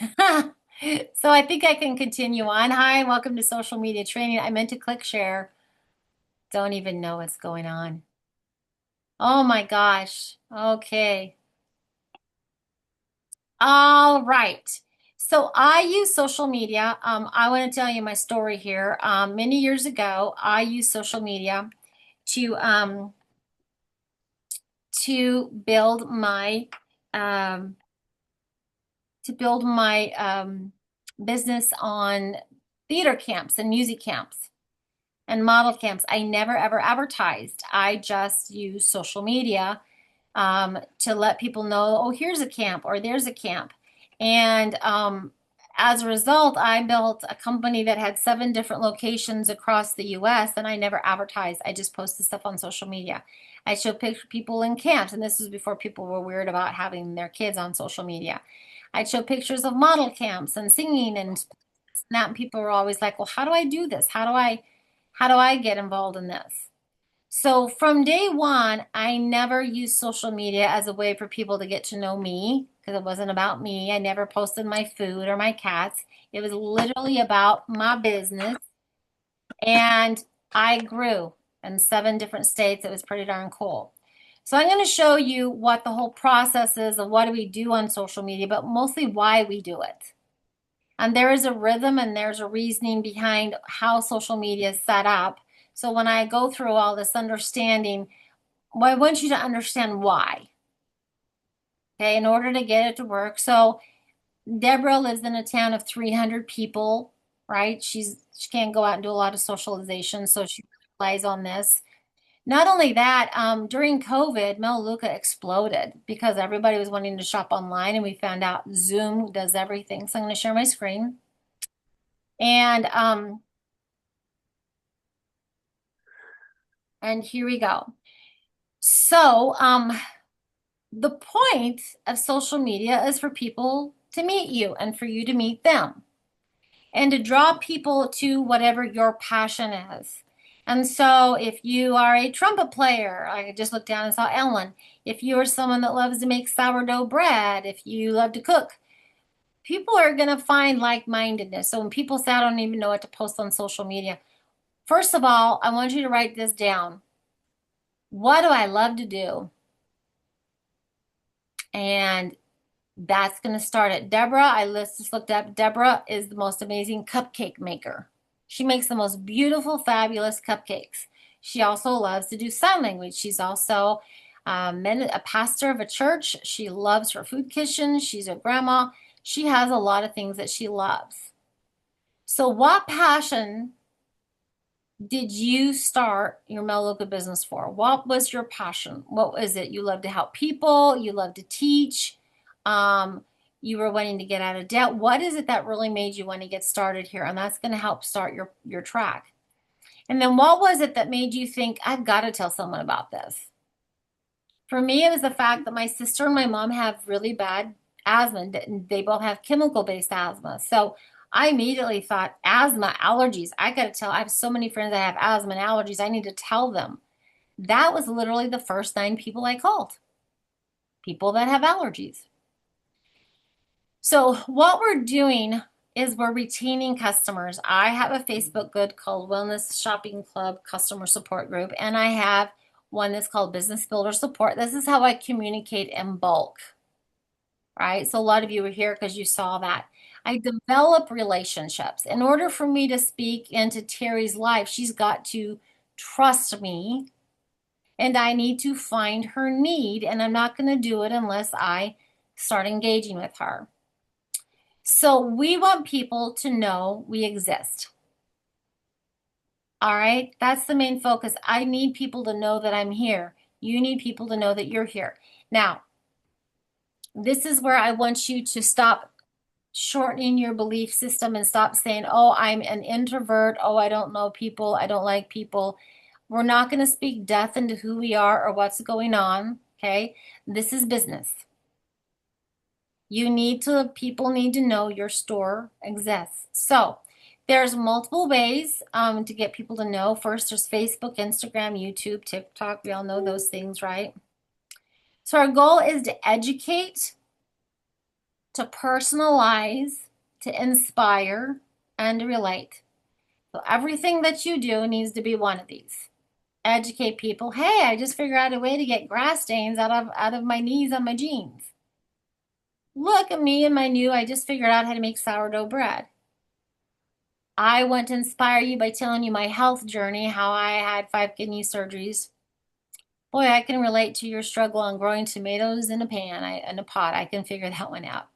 So I think I can continue on. Hi, welcome to social media training. I meant to click share. Don't even know what's going on. Oh my gosh. Okay. All right. So I use social media. I want to tell you my story here. Many years ago, I used social media to um, to build my um, business on theater camps and music camps and model camps. I never ever advertised. I just used social media to let people know, oh, here's a camp or there's a camp. And as a result, I built a company that had 7 different locations across the US, and I never advertised. I just posted stuff on social media. I showed people in camps, and this was before people were weird about having their kids on social media. I'd show pictures of model camps and singing and that, and people were always like, well, how do I do this? How do I get involved in this? So from day one, I never used social media as a way for people to get to know me because it wasn't about me. I never posted my food or my cats. It was literally about my business. And I grew in 7 different states. It was pretty darn cool. So I'm going to show you what the whole process is of what do we do on social media, but mostly why we do it. And there is a rhythm and there's a reasoning behind how social media is set up. So when I go through all this understanding, well, I want you to understand why, okay, in order to get it to work. So Deborah lives in a town of 300 people, right? She can't go out and do a lot of socialization, so she relies on this. Not only that, during COVID, Melaleuca exploded because everybody was wanting to shop online, and we found out Zoom does everything. So I'm going to share my screen. And and here we go. So the point of social media is for people to meet you and for you to meet them and to draw people to whatever your passion is. And so if you are a trumpet player, I just looked down and saw Ellen. If you are someone that loves to make sourdough bread, if you love to cook, people are going to find like-mindedness. So when people say, I don't even know what to post on social media, first of all, I want you to write this down. What do I love to do? And that's going to start it. Deborah, just looked up. Deborah is the most amazing cupcake maker. She makes the most beautiful, fabulous cupcakes. She also loves to do sign language. She's also a pastor of a church. She loves her food kitchen. She's a grandma. She has a lot of things that she loves. So, what passion did you start your Melaleuca business for? What was your passion? What was it? You love to help people, you love to teach, um, you were wanting to get out of debt. What is it that really made you want to get started here? And that's going to help start your track. And then what was it that made you think, I've got to tell someone about this? For me, it was the fact that my sister and my mom have really bad asthma. They both have chemical-based asthma. So I immediately thought, asthma, allergies. I got to tell, I have so many friends that have asthma and allergies. I need to tell them. That was literally the first 9 people I called, people that have allergies. So what we're doing is we're retaining customers. I have a Facebook group called Wellness Shopping Club Customer Support Group, and I have one that's called Business Builder Support. This is how I communicate in bulk, right? So a lot of you are here because you saw that. I develop relationships. In order for me to speak into Terry's life, she's got to trust me, and I need to find her need, and I'm not going to do it unless I start engaging with her. So we want people to know we exist. All right, that's the main focus. I need people to know that I'm here. You need people to know that you're here. Now, this is where I want you to stop shortening your belief system and stop saying, oh, I'm an introvert. Oh, I don't know people. I don't like people. We're not going to speak death into who we are or what's going on. Okay, this is business. People need to know your store exists. So there's multiple ways to get people to know. First, there's Facebook, Instagram, YouTube, TikTok. We all know those things, right? So our goal is to educate to personalize, to inspire, and to relate. So everything that you do needs to be one of these. Educate people. Hey, I just figured out a way to get grass stains out of my knees on my jeans. Look at me and my new, I just figured out how to make sourdough bread. I want to inspire you by telling you my health journey, how I had 5 kidney surgeries. Boy, I can relate to your struggle on growing tomatoes in a pan, in a pot. I can figure that one out.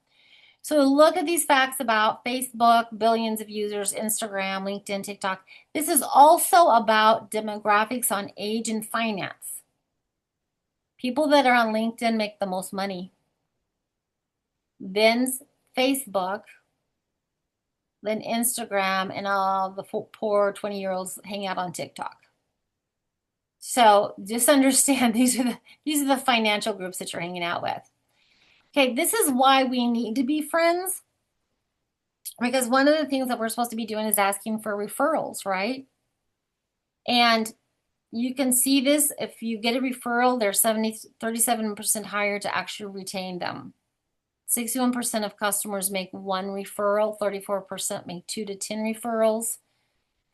So look at these facts about Facebook, billions of users, Instagram, LinkedIn, TikTok. This is also about demographics on age and finance. People that are on LinkedIn make the most money. Then's Facebook, then Instagram, and all the poor 20-year-olds hang out on TikTok. So just understand these are the financial groups that you're hanging out with. Okay, this is why we need to be friends. Because one of the things that we're supposed to be doing is asking for referrals, right? And you can see this if you get a referral, they're 37% higher to actually retain them. 61% of customers make 1 referral, 34% make 2 to 10 referrals,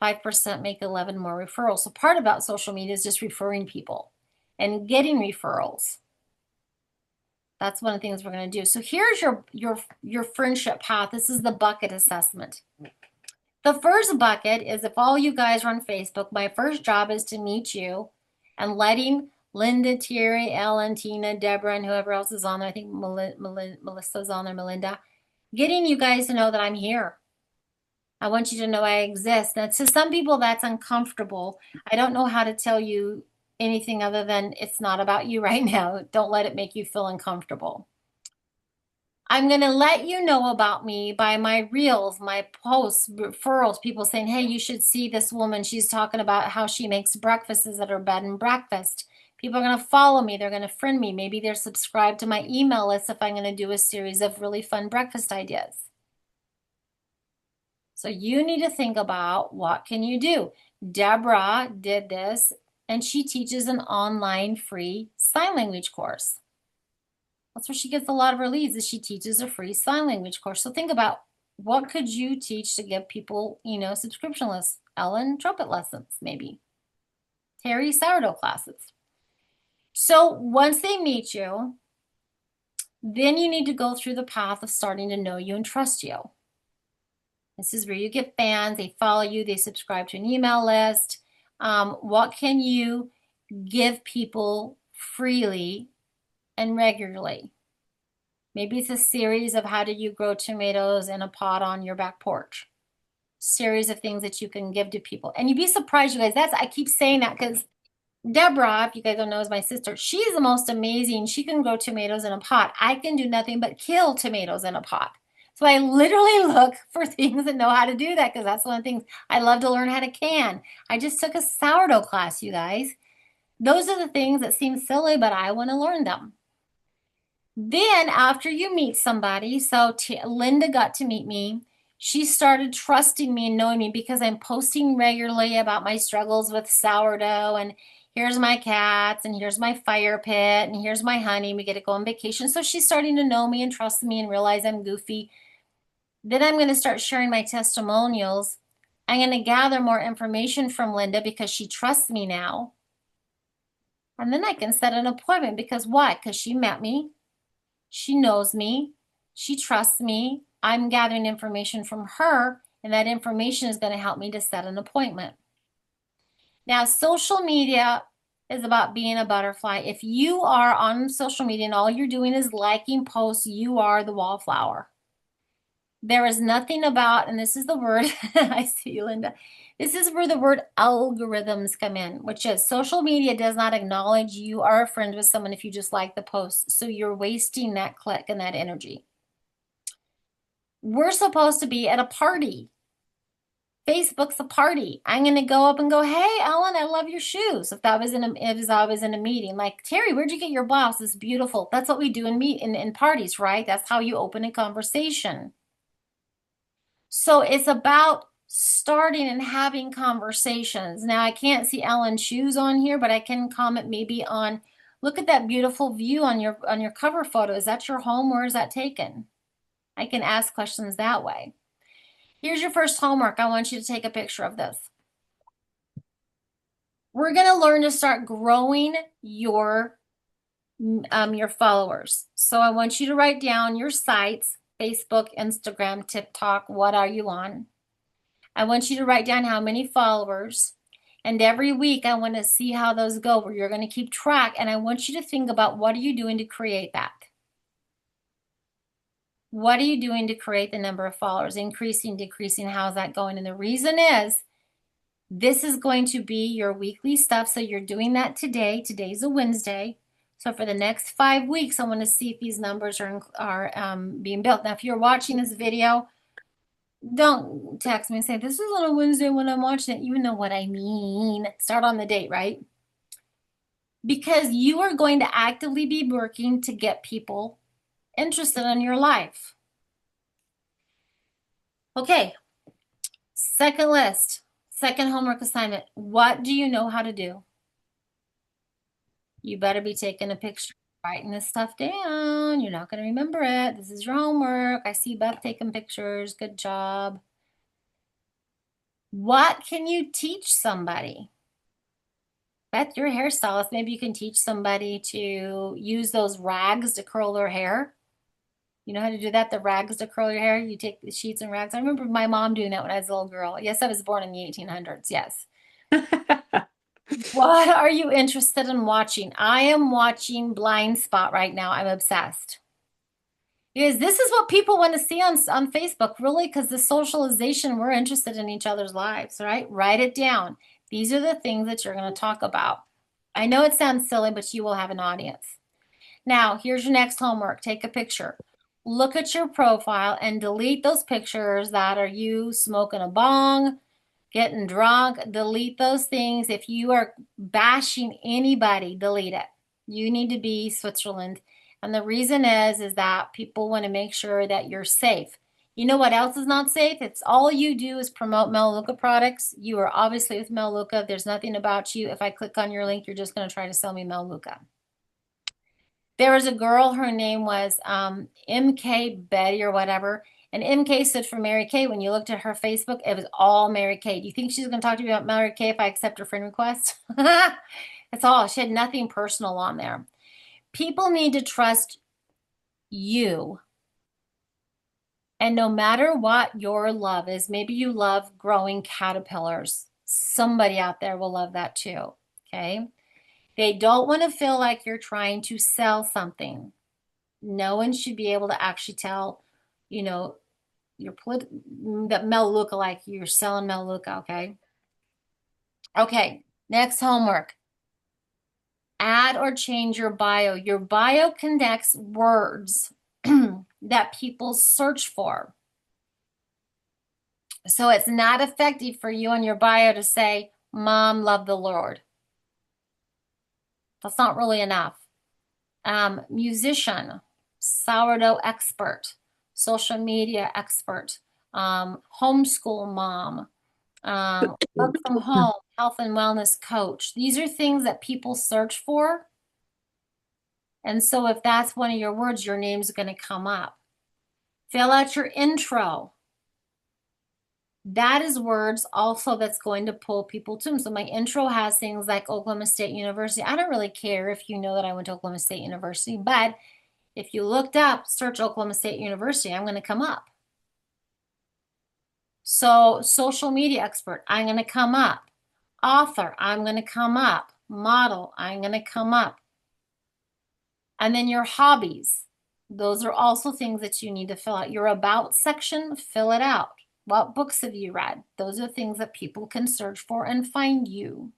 5% make 11 more referrals. So part about social media is just referring people and getting referrals. That's one of the things we're going to do. So here's your friendship path. This is the bucket assessment. The first bucket is if all you guys are on Facebook, my first job is to meet you and letting Linda, Terry, Ellen, Tina, Deborah, and whoever else is on there. I think Melissa's on there, Melinda. Getting you guys to know that I'm here. I want you to know I exist. Now, to some people, that's uncomfortable. I don't know how to tell you anything other than it's not about you right now. Don't let it make you feel uncomfortable. I'm going to let you know about me by my reels, my posts, referrals, people saying, hey, you should see this woman. She's talking about how she makes breakfasts at her bed and breakfast. People are going to follow me. They're going to friend me. Maybe they're subscribed to my email list if I'm going to do a series of really fun breakfast ideas. So you need to think about what can you do. Deborah did this, and she teaches an online free sign language course. That's where she gets a lot of her leads, is she teaches a free sign language course. So think about what could you teach to give people, subscription lists. Ellen, trumpet lessons, maybe. Terry, sourdough classes. So once they meet you, then you need to go through the path of starting to know you and trust you. This is where you get fans, they follow you, they subscribe to an email list. What can you give people freely and regularly? Maybe it's a series of how do you grow tomatoes in a pot on your back porch. Series of things that you can give to people. And you'd be surprised, you guys. I keep saying that because Deborah, if you guys don't know, is my sister. She's the most amazing. She can grow tomatoes in a pot. I can do nothing but kill tomatoes in a pot. So I literally look for things that know how to do that because that's one of the things I love to learn how to can. I just took a sourdough class, you guys. Those are the things that seem silly, but I want to learn them. Then after you meet somebody, so Linda got to meet me. She started trusting me and knowing me because I'm posting regularly about my struggles with sourdough and here's my cats and here's my fire pit and here's my honey. We get to go on vacation. So she's starting to know me and trust me and realize I'm goofy. Then I'm going to start sharing my testimonials. I'm going to gather more information from Linda because she trusts me now. And then I can set an appointment because why? Because she met me. She knows me. She trusts me. I'm gathering information from her, and that information is going to help me to set an appointment. Now, social media is about being a butterfly. If you are on social media and all you're doing is liking posts, you are the wallflower. There is nothing about, and this is the word, I see you, Linda. This is where the word algorithms come in, which is social media does not acknowledge you are a friend with someone if you just like the post. So you're wasting that click and that energy. We're supposed to be at a party. Facebook's a party. I'm going to go up and go, hey, Ellen, I love your shoes. If I was in a meeting, like, Terry, where'd you get your blouse? It's beautiful. That's what we do in parties, right? That's how you open a conversation. So it's about starting and having conversations. Now, I can't see Ellen's shoes on here, but I can comment maybe on, look at that beautiful view on your cover photo. Is that your home? Where is that taken? I can ask questions that way. Here's your first homework. I want you to take a picture of this. We're going to learn to start growing your followers. So I want you to write down your sites, Facebook, Instagram, TikTok, what are you on? I want you to write down how many followers. And every week I want to see how those go, where you're going to keep track. And I want you to think about, what are you doing to create that? What are you doing to create the number of followers? Increasing, decreasing, how's that going? And the reason is, this is going to be your weekly stuff. So you're doing that today. Today's a Wednesday. So for the next 5 weeks, I want to see if these numbers are being built. Now, if you're watching this video, don't text me and say, this is on a Wednesday when I'm watching it. You know what I mean. Start on the date, right? Because you are going to actively be working to get people interested in your life. Okay, second list, second homework assignment. What do you know how to do? You better be taking a picture, writing this stuff down. You're not going to remember it. This is your homework. I see Beth taking pictures. Good job. What can you teach somebody? Beth, you're a hairstylist. Maybe you can teach somebody to use those rags to curl their hair. You know how to do that? The rags to curl your hair? You take the sheets and rags. I remember my mom doing that when I was a little girl. Yes, I was born in the 1800s. Yes. What are you interested in watching? I am watching Blind Spot right now. I'm obsessed. Because this is what people want to see on Facebook, really, because the socialization, we're interested in each other's lives, right? Write it down. These are the things that you're going to talk about. I know it sounds silly, but you will have an audience. Now, here's your next homework. Take a picture. Look at your profile and delete those pictures that are you smoking a bong, getting drunk. Delete those things. If you are bashing anybody, delete it. You need to be Switzerland. And the reason is that people want to make sure that you're safe. You know what else is not safe? It's all you do is promote Melaleuca products. You are obviously with Melaleuca. There's nothing about you. If I click on your link, you're just going to try to sell me Melaleuca. There was a girl, her name was MK Betty or whatever. And MK stood for Mary Kay. When you looked at her Facebook, it was all Mary Kay. Do you think she's going to talk to me about Mary Kay if I accept her friend request? That's all. She had nothing personal on there. People need to trust you. And no matter what your love is, maybe you love growing caterpillars. Somebody out there will love that too. Okay. They don't want to feel like you're trying to sell something. No one should be able to actually tell, you know, that Melaleuca like you're selling Melaleuca, okay? Okay, next homework. Add or change your bio. Your bio connects words that people search for. So it's not effective for you on your bio to say, Mom, love the Lord. That's not really enough. Musician, sourdough expert, social media expert, homeschool mom, work from home, health and wellness coach. These are things that people search for. And so if that's one of your words, your name's going to come up. Fill out your intro. That is words also that's going to pull people to them. So my intro has things like Oklahoma State University. I don't really care if you know that I went to Oklahoma State University, but if you looked up, search Oklahoma State University, I'm going to come up. So social media expert, I'm going to come up. Author, I'm going to come up. Model, I'm going to come up. And then your hobbies. Those are also things that you need to fill out. Your about section, fill it out. What books have you read? Those are things that people can search for and find you.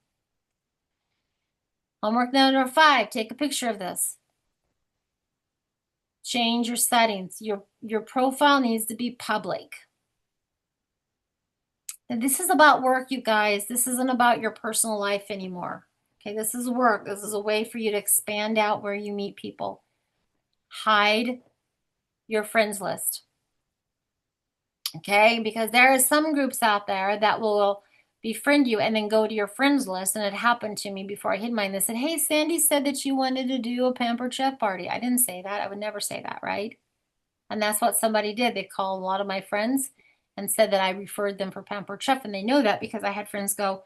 Homework number 5, take a picture of this. Change your settings. Your profile needs to be public. And this is about work, you guys. This isn't about your personal life anymore. Okay, this is work. This is a way for you to expand out where you meet people. Hide your friends list. Okay, because there are some groups out there that will befriend you and then go to your friends list. And it happened to me before I hid mine. They said, hey, Sandy said that you wanted to do a Pampered Chef party. I didn't say that. I would never say that, right? And that's what somebody did. They called a lot of my friends and said that I referred them for Pampered Chef. And they know that because I had friends go,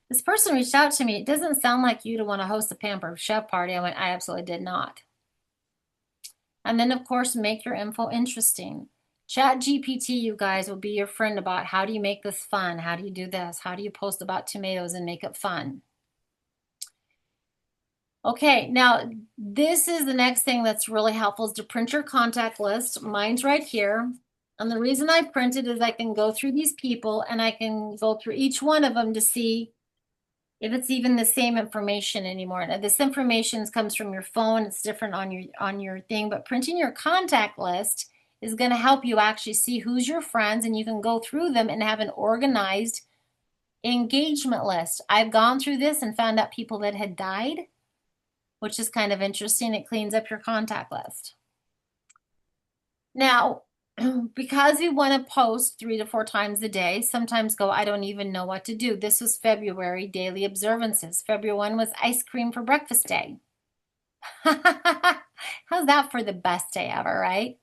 this person reached out to me. It doesn't sound like you to want to host a Pampered Chef party. I went, I absolutely did not. And then, of course, make your info interesting. Chat GPT, you guys, will be your friend about how do you make this fun? How do you do this? How do you post about tomatoes and make it fun? Okay, now this is the next thing that's really helpful is to print your contact list. Mine's right here. And the reason I printed is I can go through these people and I can go through each one of them to see if it's even the same information anymore. Now, this information comes from your phone. It's different on your thing, but printing your contact list is going to help you actually see who's your friends, and you can go through them and have an organized engagement list. I've gone through this and found out people that had died, which is kind of interesting. It cleans up your contact list. Now, because we want to post 3 to 4 times a day, sometimes go, I don't even know what to do. This was February daily observances. February 1 was ice cream for breakfast day. How's that for the best day ever, right?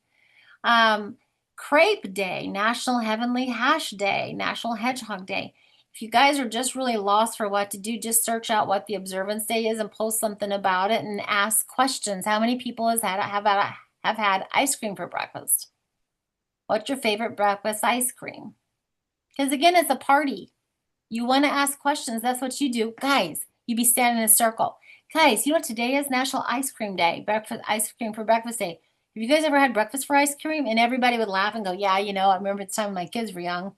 Crepe day, National Heavenly Hash Day, National Hedgehog Day. If you guys are just really lost for what to do, just search out what the observance day is and post something about it and ask questions. How many people have had ice cream for breakfast? What's your favorite breakfast ice cream? Because again, it's a party. You want to ask questions. That's what you do. Guys, you be standing in a circle. Guys, you know what today is? National Ice Cream Day. Breakfast ice cream for breakfast day. Have you guys ever had breakfast for ice cream? And everybody would laugh and go, yeah, you know, I remember the time my kids were young.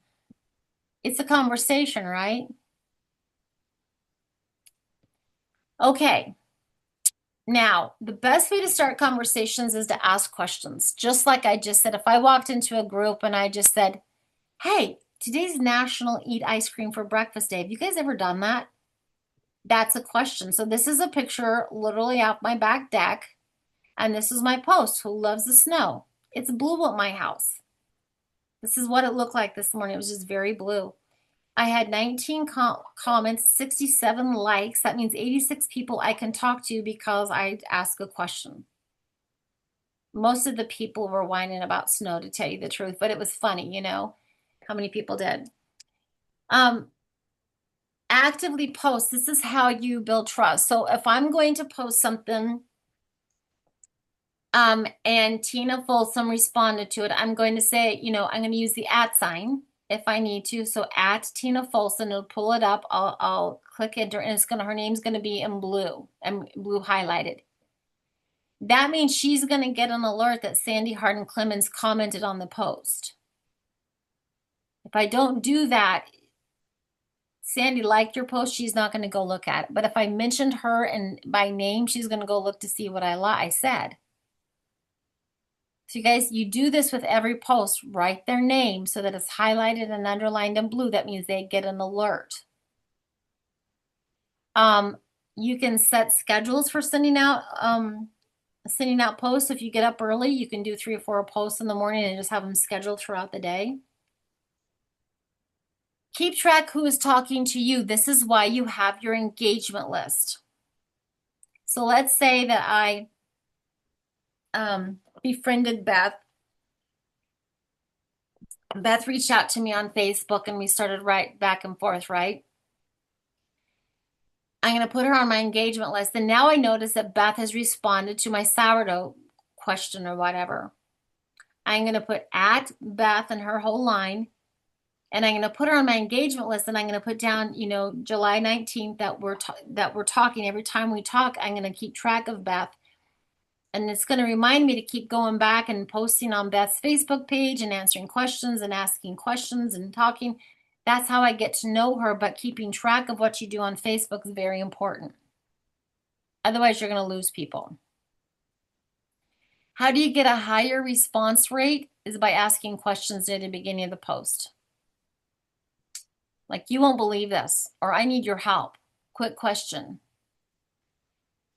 It's a conversation, right? Okay. Now, the best way to start conversations is to ask questions. Just like I just said, if I walked into a group and I just said, hey, today's National Eat Ice Cream for Breakfast Day. Have you guys ever done that? That's a question. So this is a picture literally off my back deck. And this is my post, who loves the snow? It's blue at my house. This is what it looked like this morning. It was just very blue. I had 19 comments, 67 likes. That means 86 people I can talk to because I asked a question. Most of the people were whining about snow, to tell you the truth, but it was funny, you know, how many people did. Actively post. This is how you build trust. So if I'm going to post something, and Tina Folsom responded to it, I'm going to say, you know, I'm going to use the @ sign if I need to. So @ Tina Folsom, it'll pull it up. I'll click enter, and her name's going to be in blue and blue highlighted. That means she's going to get an alert that Sandy Hardin Clemens commented on the post. If I don't do that, Sandy liked your post, she's not going to go look at it. But if I mentioned her and by name, she's going to go look to see what I said. So you guys, you do this with every post. Write their name so that it's highlighted and underlined in blue. That means they get an alert. You can set schedules for sending out posts. If you get up early, you can do 3 or 4 posts in the morning and just have them scheduled throughout the day. Keep track who is talking to you. This is why you have your engagement list. So let's say that I befriended Beth. Beth reached out to me on Facebook and we started right back and forth, right? I'm going to put her on my engagement list. And now I notice that Beth has responded to my sourdough question or whatever. I'm going to put @ Beth and her whole line. And I'm going to put her on my engagement list, and I'm going to put down, you know, July 19th that we're talking. Every time we talk, I'm going to keep track of Beth. And it's going to remind me to keep going back and posting on Beth's Facebook page and answering questions and asking questions and talking. That's how I get to know her, but keeping track of what you do on Facebook is very important. Otherwise, you're going to lose people. How do you get a higher response rate? Is by asking questions at the beginning of the post. Like, you won't believe this, or I need your help. Quick question.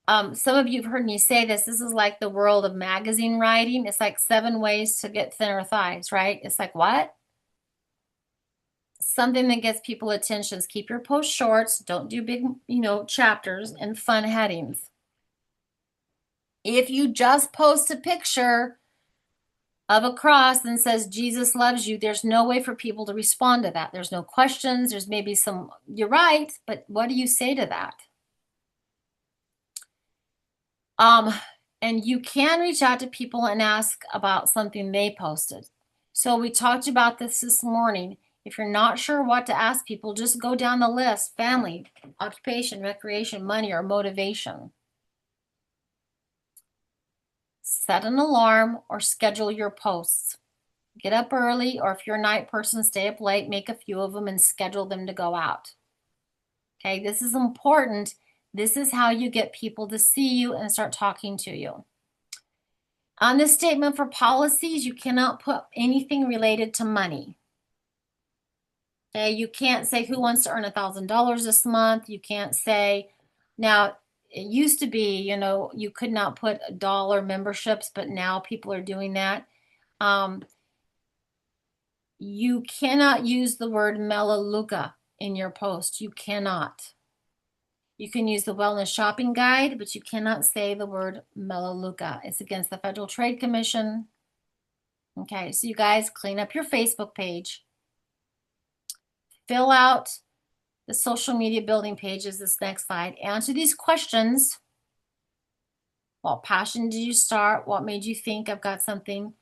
Some of you have heard me say this. This is like the world of magazine writing. It's like 7 ways to get thinner thighs, right? It's like, what? Something that gets people attention. Keep your post short. Don't do big, you know, chapters and fun headings. If you just post a picture, of a cross and says Jesus loves you, there's no way for people to respond to that. There's no questions. There's maybe some, you're right, but what do you say to that? And you can reach out to people and ask about something they posted. So we talked about this morning. If you're not sure what to ask people, just go down the list: family, occupation, recreation, money, or motivation. Set an alarm or schedule your posts. Get up early, or if you're a night person, stay up late, make a few of them and schedule them to go out. Okay, this is important. This is how you get people to see you and start talking to you. On this statement for policies, you cannot put anything related to money. Okay, you can't say who wants to earn $1,000 this month. You can't say, now it used to be, you could not put dollar memberships, but now people are doing that. You cannot use the word Melaleuca in your post. You cannot. You can use the wellness shopping guide, but you cannot say the word Melaleuca. It's against the Federal Trade Commission. Okay, so you guys clean up your Facebook page. Fill out the social media building pages, this next slide. Answer these questions. What passion did you start? What made you think I've got something?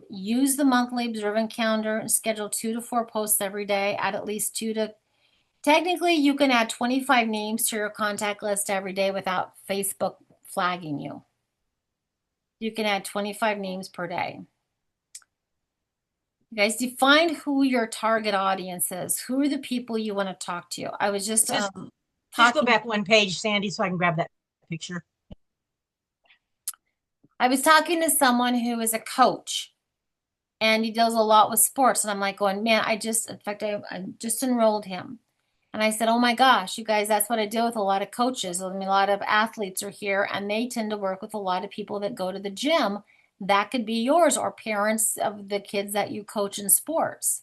Use the monthly observant calendar and schedule 2 to 4 posts every day. Add at least 2 to, technically you can add 25 names to your contact list every day without Facebook flagging you. You can add 25 names per day. You guys, define who your target audience is. Who are the people you want to talk to? I was just go back one page, Sandy, so I can grab that picture. I was talking to someone who is a coach, and he does a lot with sports. And I'm like going, man, I just enrolled him. And I said, oh my gosh, you guys, that's what I deal with a lot of coaches. I mean, a lot of athletes are here, and they tend to work with a lot of people that go to the gym. That could be yours, or parents of the kids that you coach in sports.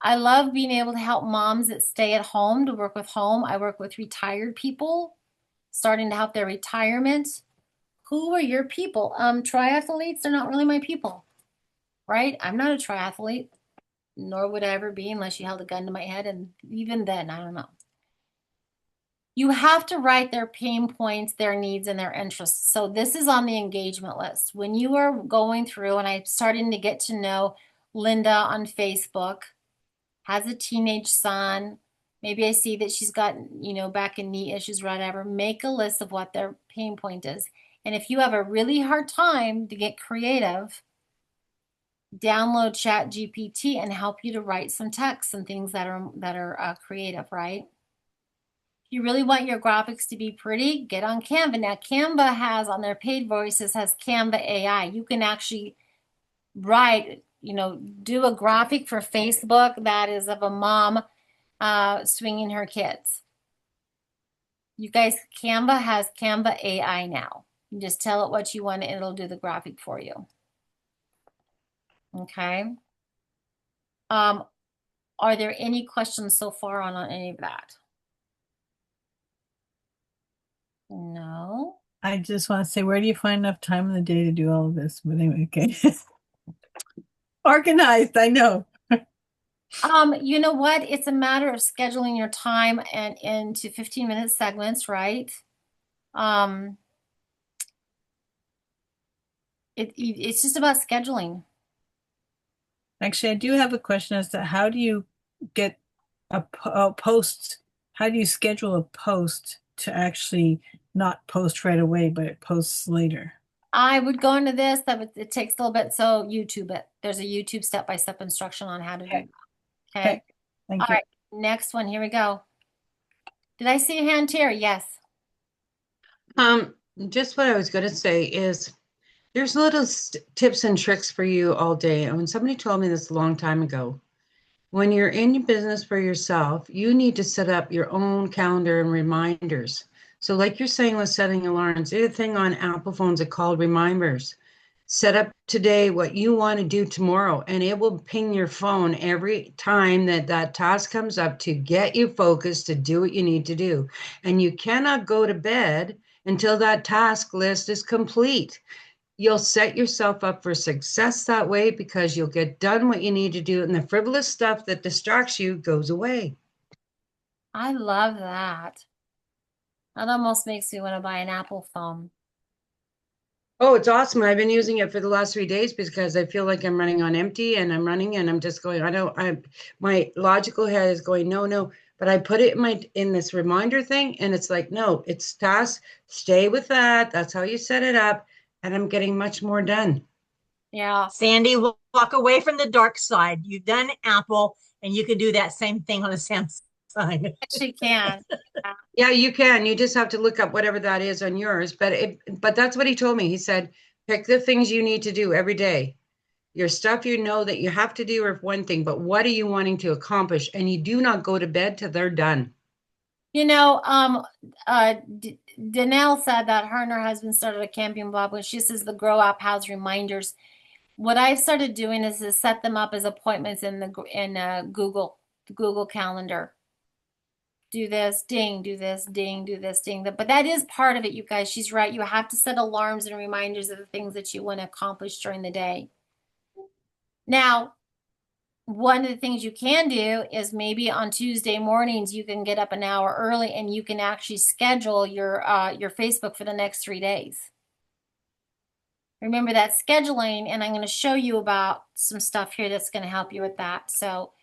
I love being able to help moms that stay at home to work with home. I work with retired people, starting to help their retirement. Who are your people? Triathletes, they're not really my people, right? I'm not a triathlete, nor would I ever be unless you held a gun to my head. And even then, I don't know. You have to write their pain points, their needs, and their interests. So this is on the engagement list. When you are going through, and I'm starting to get to know Linda on Facebook, has a teenage son. Maybe I see that she's got, back and knee issues, whatever. Make a list of what their pain point is. And if you have a really hard time to get creative, download ChatGPT and help you to write some text and things that are creative, right? If you really want your graphics to be pretty, get on Canva. Now, Canva has on their paid voices has Canva AI. You can actually write, do a graphic for Facebook that is of a mom swinging her kids. You guys, Canva has Canva AI now. You just tell it what you want and it'll do the graphic for you. Okay. Are there any questions so far on any of that? No. I just want to say, where do you find enough time in the day to do all of this? But anyway, okay. Organized, I know. You know what? It's a matter of scheduling your time and into 15-minute segments, right? It's just about scheduling. Actually, I do have a question as to how do you get a post? How do you schedule a post to actually not post right away, but it posts later? I would go into this. It takes a little bit. So YouTube it. There's a YouTube step-by-step instruction on how to do that. Okay. Thank All you. right. Next one. Here we go. Did I see a hand, Terry? Yes. Just what I was going to say is there's little tips and tricks for you all day. And when somebody told me this a long time ago, when you're in your business for yourself, you need to set up your own calendar and reminders. So like you're saying with setting alarms, there's a thing on Apple phones that called reminders. Set up today what you want to do tomorrow, and it will ping your phone every time that task comes up to get you focused to do what you need to do. And you cannot go to bed until that task list is complete. you'll set yourself up for success that way because you'll get done what you need to do, and the frivolous stuff that distracts you goes away. I love that. That almost makes me want to buy an Apple phone. Oh, it's awesome. I've been using it for the last 3 days because I feel like I'm running on empty and I'm running and I'm just going, my logical head is going, no, no. But I put it in this reminder thing and it's like, no, it's task. Stay with that. That's how you set it up. And I'm getting much more done. Yeah. Sandy, walk away from the dark side. You've done Apple, and you can do that same thing on a Samsung. Actually can. Yeah, you can. You just have to look up whatever that is on yours. But that's what he told me. He said, pick the things you need to do every day. Your stuff you know that you have to do are one thing, but what are you wanting to accomplish? And you do not go to bed till they're done. You know, Danelle said that her and her husband started a camping blog, when she says the Grow app has reminders. What I've started doing is to set them up as appointments in Google Calendar. Do this, ding, do this, ding, do this, ding. But that is part of it, you guys. She's right. You have to set alarms and reminders of the things that you want to accomplish during the day. Now, one of the things you can do is maybe on Tuesday mornings you can get up an hour early and you can actually schedule your Facebook for the next 3 days. Remember that scheduling, and I'm going to show you about some stuff here that's going to help you with that. So,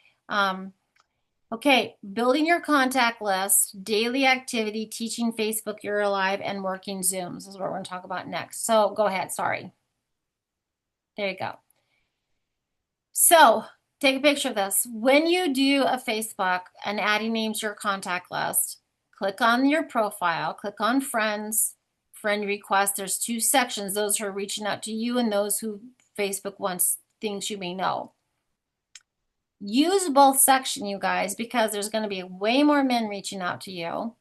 okay, building your contact list, daily activity, teaching Facebook you're alive, and working Zooms. This is what we're going to talk about next. So go ahead. Sorry. There you go. So take a picture of this. When you do a Facebook and adding names to your contact list, click on your profile, click on friends, friend request. There's 2 sections. Those who are reaching out to you and those who Facebook wants things you may know. Use both sections, you guys, because there's going to be way more men reaching out to you.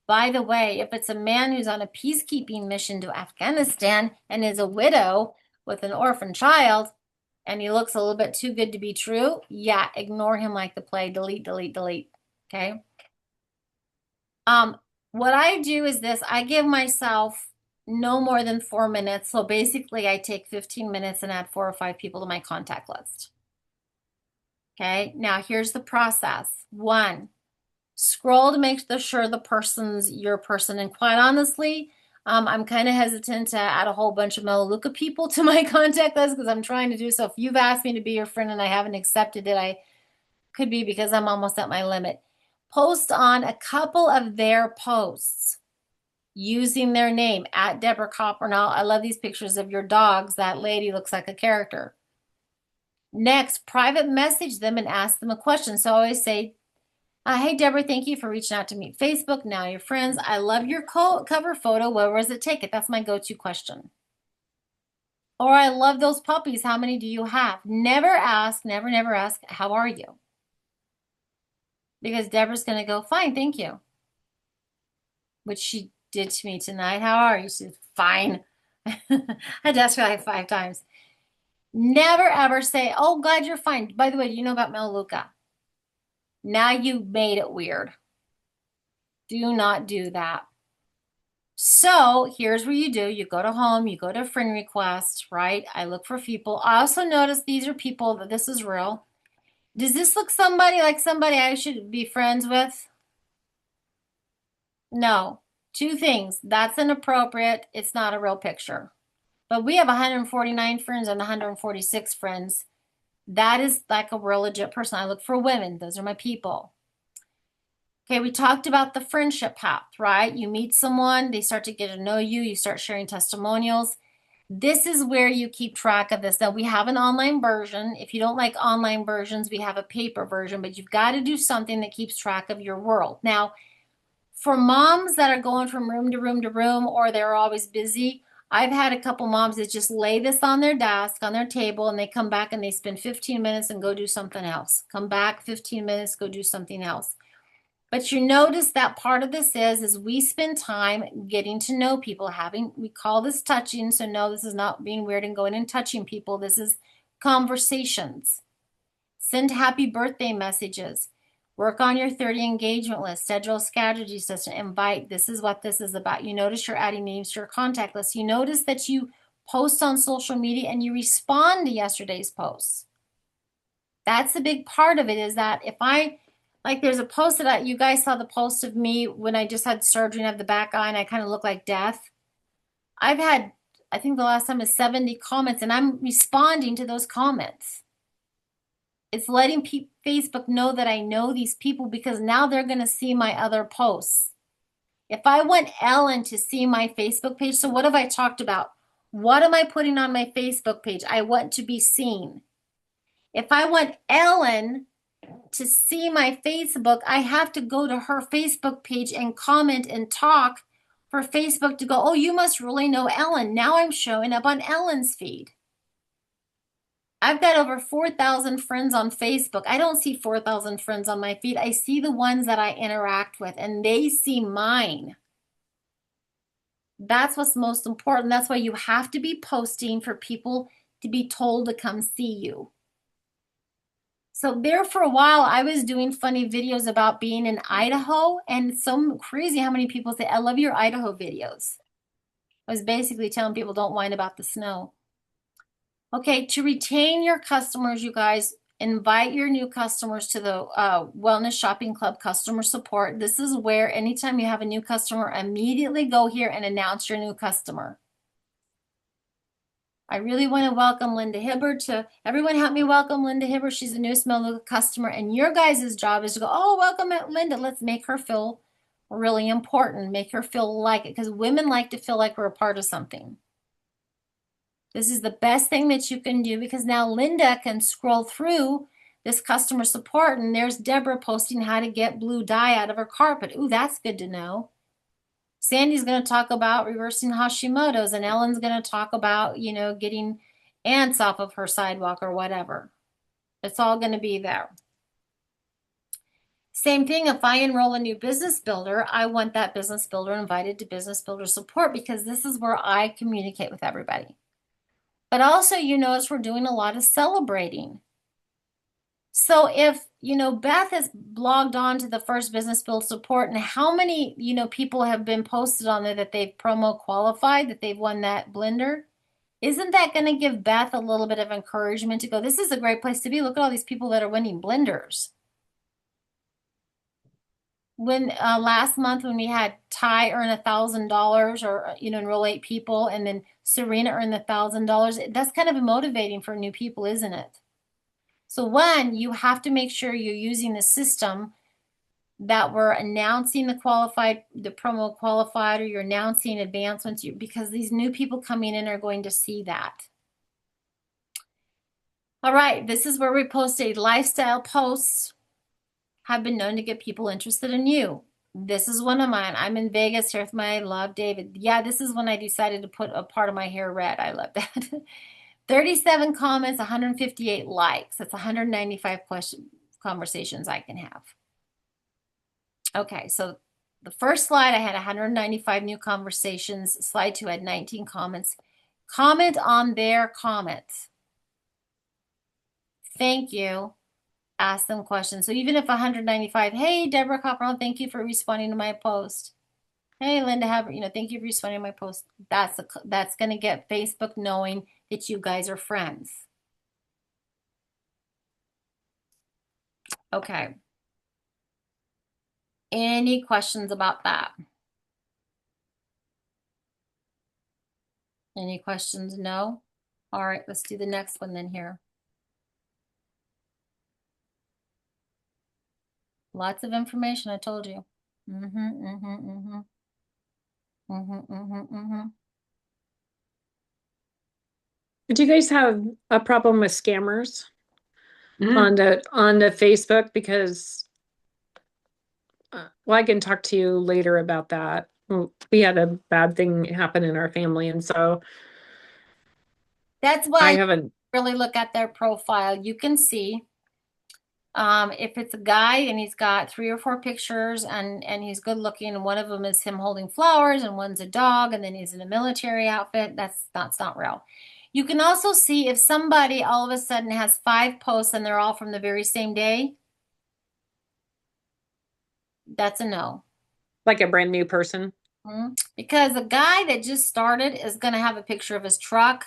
By the way, if it's a man who's on a peacekeeping mission to Afghanistan and is a widow with an orphan child, and he looks a little bit too good to be true, yeah, ignore him like the plague. Delete, delete, delete. Okay. What I do is this. I give myself no more than 4 minutes. So basically, I take 15 minutes and add 4 or 5 people to my contact list. Okay. Now, here's the process. 1, scroll to make sure the person's your person. And quite honestly, I'm kind of hesitant to add a whole bunch of Melaleuca people to my contact list because I'm trying to do so. If you've asked me to be your friend and I haven't accepted it, I could be because I'm almost at my limit. Post on a couple of their posts using their name, at Deborah Coppernall. I love these pictures of your dogs. That lady looks like a character. Next, private message them and ask them a question. So I always say, hey, Deborah, thank you for reaching out to me. Facebook, now your friends. I love your cover photo. Where was it taken? That's my go-to question. Or I love those puppies. How many do you have? Never ask, never ask, how are you? Because Deborah's going to go, fine, thank you. Which she did to me tonight. How are you? She said, fine. I had to ask her like 5 times. Never ever say, oh, glad you're fine. By the way, do you know about Melaleuca? Now you made it weird. Do not do that. So here's what you do. You go to home, you go to friend request, right? I look for people. I also notice these are people that this is real. Does this look like somebody I should be friends with? No. 2 things. That's inappropriate. It's not a real picture. But we have 149 friends and 146 friends. That is like a real legit person. I look for women. Those are my people. Okay, we talked about the friendship path, right? You meet someone, they start to get to know you, you start sharing testimonials. This is where you keep track of this. Now, we have an online version. If you don't like online versions, we have a paper version, but you've got to do something that keeps track of your world. Now, for moms that are going from room to room to room, or they're always busy, I've had a couple moms that just lay this on their desk, on their table, and they come back and they spend 15 minutes and go do something else. Come back 15 minutes, go do something else. But you notice that part of this is we spend time getting to know people, we call this touching. So no, this is not being weird and going and touching people. This is conversations. Send happy birthday messages. Work on your 30 engagement list. Schedule a strategy session. Invite. This is what this is about. You notice you're adding names to your contact list. You notice that you post on social media and you respond to yesterday's posts. That's the big part of it, is that if I, like, there's a post that you guys saw the post of me when I just had surgery and have the back eye and I kind of look like death. I've had, I think the last time was 70 comments, and I'm responding to those comments. It's letting Facebook know that I know these people, because now they're going to see my other posts. If I want Ellen to see my Facebook page, so what have I talked about? What am I putting on my Facebook page? I want to be seen. If I want Ellen to see my Facebook, I have to go to her Facebook page and comment and talk for Facebook to go, oh, you must really know Ellen. Now I'm showing up on Ellen's feed. I've got over 4,000 friends on Facebook. I don't see 4,000 friends on my feed. I see the ones that I interact with, and they see mine. That's what's most important. That's why you have to be posting for people to be told to come see you. So there for a while, I was doing funny videos about being in Idaho, and it's so crazy how many people say, I love your Idaho videos. I was basically telling people don't whine about the snow. Okay, to retain your customers, you guys, invite your new customers to the Wellness Shopping Club customer support. This is where anytime you have a new customer, immediately go here and announce your new customer. I really want to welcome Linda Hibbert. Everyone help me welcome Linda Hibbert. She's the newest Melissa customer, and your guys' job is to go, oh, welcome Linda. Let's make her feel really important. Make her feel like it, because women like to feel like we're a part of something. This is the best thing that you can do, because now Linda can scroll through this customer support, and there's Deborah posting how to get blue dye out of her carpet. Ooh, that's good to know. Sandy's going to talk about reversing Hashimoto's, and Ellen's going to talk about, you know, getting ants off of her sidewalk or whatever. It's all going to be there. Same thing, if I enroll a new business builder, I want that business builder invited to business builder support, because this is where I communicate with everybody. But also, you notice we're doing a lot of celebrating. So if, you know, Beth has blogged on to the first business build support, and how many, you know, people have been posted on there that they've promo qualified, that they've won that blender, isn't that going to give Beth a little bit of encouragement to go, this is a great place to be. Look at all these people that are winning blenders. When last month when we had Ty earn $1,000, or, you know, enroll 8 people, and then Serena earned $1,000, that's kind of motivating for new people, isn't it? So one, you have to make sure you're using the system that we're announcing the promo qualified, or you're announcing advancements, because these new people coming in are going to see that. All right, this is where we post a lifestyle posts. Have been known to get people interested in you. This is one of mine. I'm in Vegas here with my love, David. Yeah, this is when I decided to put a part of my hair red. I love that. 37 comments, 158 likes. That's 195 conversations I can have. Okay, so the first slide, I had 195 new conversations. Slide 2 had 19 comments. Comment on their comments. Thank you. Ask them questions. So even if 195, hey, Deborah Copperl, thank you for responding to my post. Hey, Linda Hubbard, you know, thank you for responding to my post. That's going to get Facebook knowing that you guys are friends. Okay. Any questions about that? Any questions? No? All right, let's do the next one then here. Lots of information, I told you. Do you guys have a problem with scammers Mm. on the Facebook? Because well, I can talk to you later about that. We had a bad thing happen in our family, and so That's why I haven't really look at their profile. You can see if it's a guy and he's got 3 or 4 pictures, and he's good looking, and one of them is him holding flowers, and one's a dog, and then he's in a military outfit. That's not real. You can also see if somebody all of a sudden has 5 posts and they're all from the very same day. That's a no. like a brand new person. Because a guy that just started is going to have a picture of his truck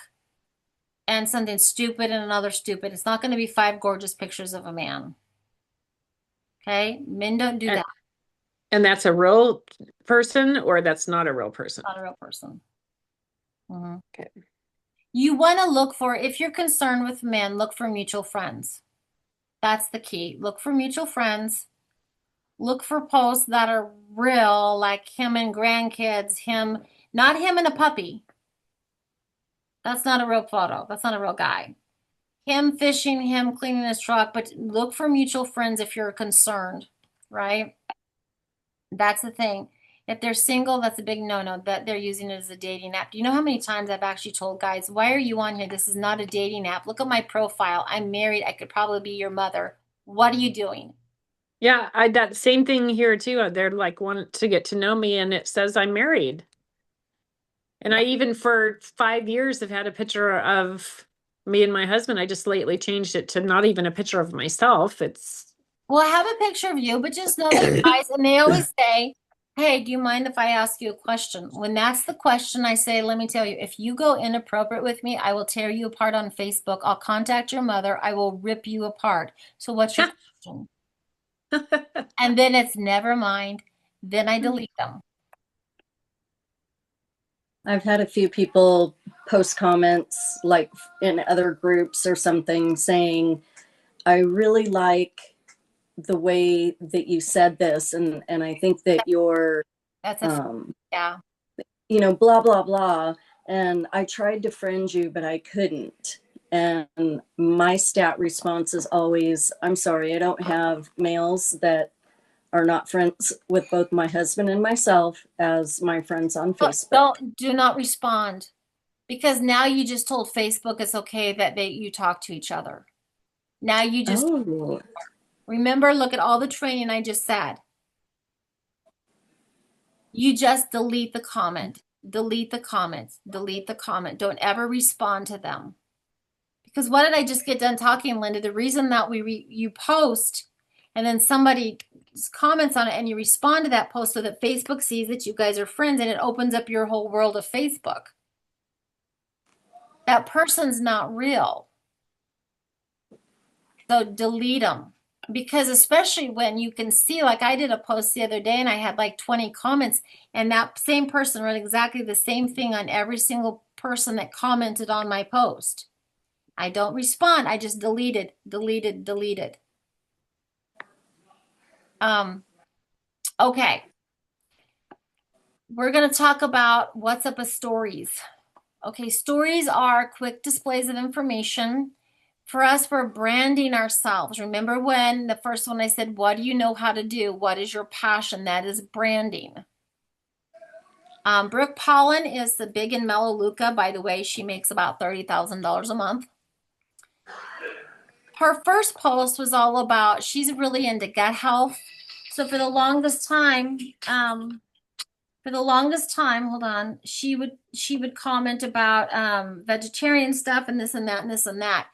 and something stupid and another stupid. It's not going to be 5 gorgeous pictures of a man. Okay? Men don't do And- that. And that's a real person or that's not a real person? Not a real person. Okay. You want to look for, if you're concerned with men, look for mutual friends. That's the key. Look for mutual friends. Look for posts that are real, like him and grandkids, not him and a puppy. That's not a real photo. That's not a real guy. Him fishing, him cleaning his truck, but look for mutual friends if you're concerned, right? That's the thing. If they're single, that's a big no-no, that they're using it as a dating app. Do you know how many times I've actually told guys, why are you on here? This is not a dating app. Look at my profile. I'm married. I could probably be your mother. What are you doing? Yeah, that same thing here too. They're like want to get to know me and it says I'm married. And I even for 5 years have had a picture of me and my husband. I just lately changed it to not even a picture of myself. It's Well, I have a picture of you, but just know that guys, and they always say, hey, do you mind if I ask you a question? When that's the question, I say, let me tell you, if you go inappropriate with me, I will tear you apart on Facebook. I'll contact your mother. I will rip you apart. So what's your question? And then it's never mind. Then I delete them. I've had a few people post comments like in other groups or something saying, I really like the way that you said this. And I think that you're, That's a, yeah. blah, blah, blah. And I tried to friend you, but I couldn't. And my stat response is always, I'm sorry, I don't have males that are not friends with both my husband and myself as my friends on Facebook. Do not respond, because now you just told Facebook it's okay that you talk to each other. Now you just remember, look at all the training I just said. You just delete the comment, delete the comments, delete the comment. Don't ever respond to them. Because what did I just get done talking, Linda? The reason that you post and then somebody comments on it and you respond to that post so that Facebook sees that you guys are friends and it opens up your whole world of Facebook. That person's not real. So delete them. Because especially when you can see, like I did a post the other day and I had like 20 comments and that same person wrote exactly the same thing on every single person that commented on my post. I don't respond. I just deleted. Okay. We're going to talk about what's up with stories. Okay, stories are quick displays of information. For us, we're branding ourselves. Remember when the first one I said, what do you know how to do? What is your passion? That is branding. Brooke Pollen is the big in Melaleuca. By the way, she makes about $30,000 a month. Her first post was all about, she's really into gut health. So for the longest time, hold on, she would comment about vegetarian stuff and this and that and this and that.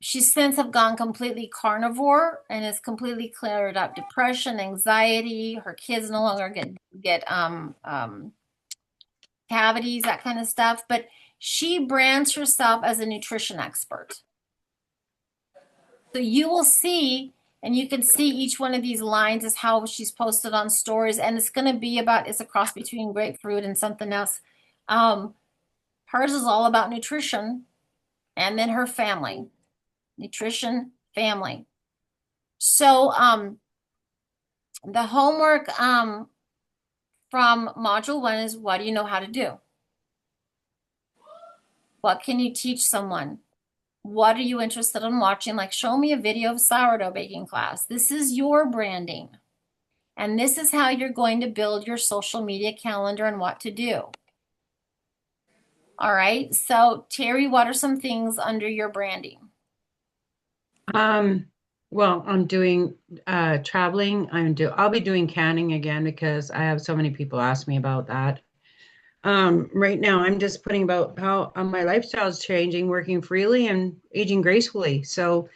She's since have gone completely carnivore and has completely cleared up depression, anxiety. Her kids no longer get cavities, that kind of stuff. But she brands herself as a nutrition expert. So you will see, and you can see each one of these lines is how she's posted on stories, and it's going to be about, it's a cross between grapefruit and something else. Hers is all about nutrition, and then her family. Nutrition, family. So the homework from module 1 is, what do you know how to do? What can you teach someone? What are you interested in watching? Like, show me a video of sourdough baking class. This is your branding. And this is how you're going to build your social media calendar and what to do. All right. So Terry, what are some things under your branding? Well, I'm doing traveling. I'll be doing canning again because I have so many people ask me about that. Right now I'm just putting about how my lifestyle is changing, working freely and aging gracefully. So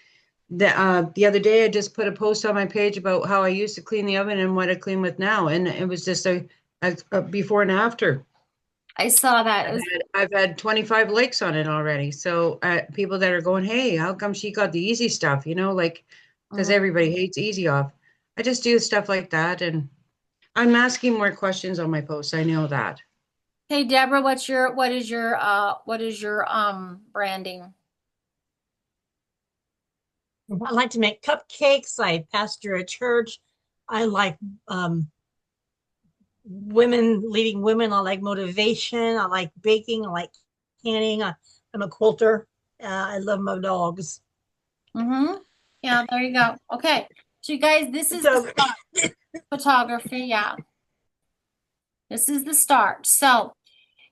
the other day I just put a post on my page about how I used to clean the oven and what I clean with now. And it was just a as before and after. I saw that. It was, I've had 25 likes on it already. So people that are going, hey, how come she got the easy stuff? You know, like, because Mhm. everybody hates easy off. I just do stuff like that. And I'm asking more questions on my posts. I know that. Hey, Deborah, what is your branding? I like to make cupcakes. I pastor a church. I like women, leading women. I like motivation. I like baking. I like canning. I'm a quilter. I love my dogs. Mm-hmm. Yeah, there you go. Okay. So you guys, this is the So start. Photography, yeah. This is the start. So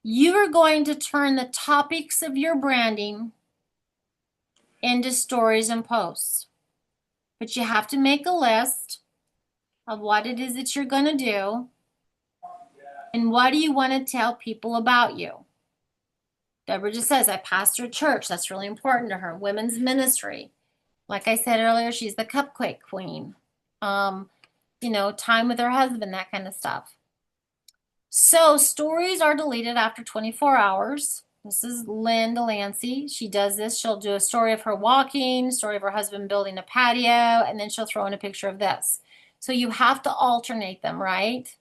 you are going to turn the topics of your branding into stories and posts. But you have to make a list of what it is that you're going to do and what do you want to tell people about you. Deborah just says, I pastor a church. That's really important to her. Women's ministry. Like I said earlier, she's the cupcake queen. Time with her husband, that kind of stuff. So stories are deleted after 24 hours. This is Lynn Delancey. She does this. She'll do a story of her walking, story of her husband building a patio, and then she'll throw in a picture of this. So you have to alternate them, right?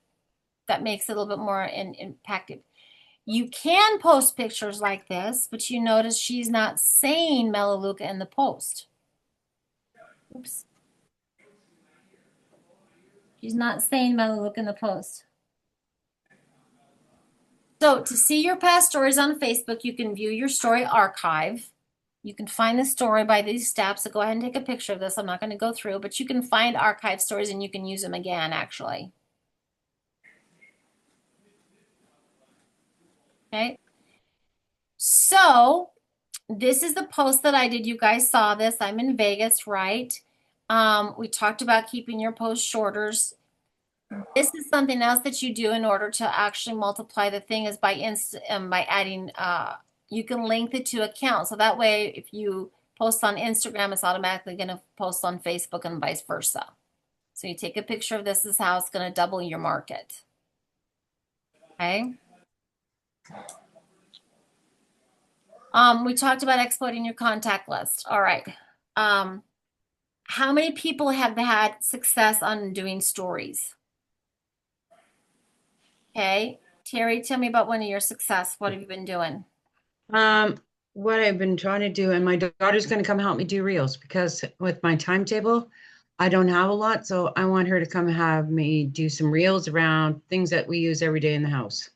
That makes it a little bit more impactful. You can post pictures like this, but you notice she's not saying Melaleuca in the post. Oops. She's not saying Melaleuca in the post. So to see your past stories on Facebook, you can view your story archive. You can find the story by these steps. So go ahead and take a picture of this. I'm not going to go through, but you can find archive stories and you can use them again, actually. Okay. So this is the post that I did. You guys saw this. I'm in Vegas, right? We talked about keeping your posts shorter. This is something else that you do in order to actually multiply the thing is by adding, you can link the two accounts. So that way, if you post on Instagram, it's automatically going to post on Facebook and vice versa. So you take a picture of this is how it's going to double your market. Okay. We talked about exporting your contact list. All right. How many people have had success on doing stories? Okay. Terry, tell me about one of your success. What have you been doing? What I've been trying to do, and my daughter's going to come help me do reels because with my timetable, I don't have a lot. So I want her to come have me do some reels around things that we use every day in the house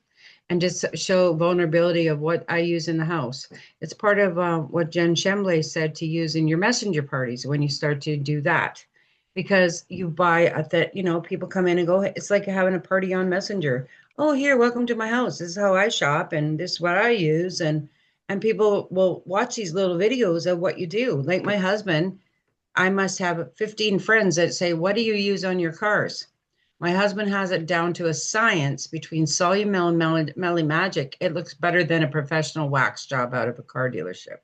and just show vulnerability of what I use in the house. It's part of what Jen Chemblay said to use in your messenger parties when you start to do that. Because you buy people come in and go, it's like having a party on Messenger. Oh, here, welcome to my house. This is how I shop and this is what I use. And people will watch these little videos of what you do. Like my husband, I must have 15 friends that say, what do you use on your cars? My husband has it down to a science between Solumel and Melly Magic. It looks better than a professional wax job out of a car dealership.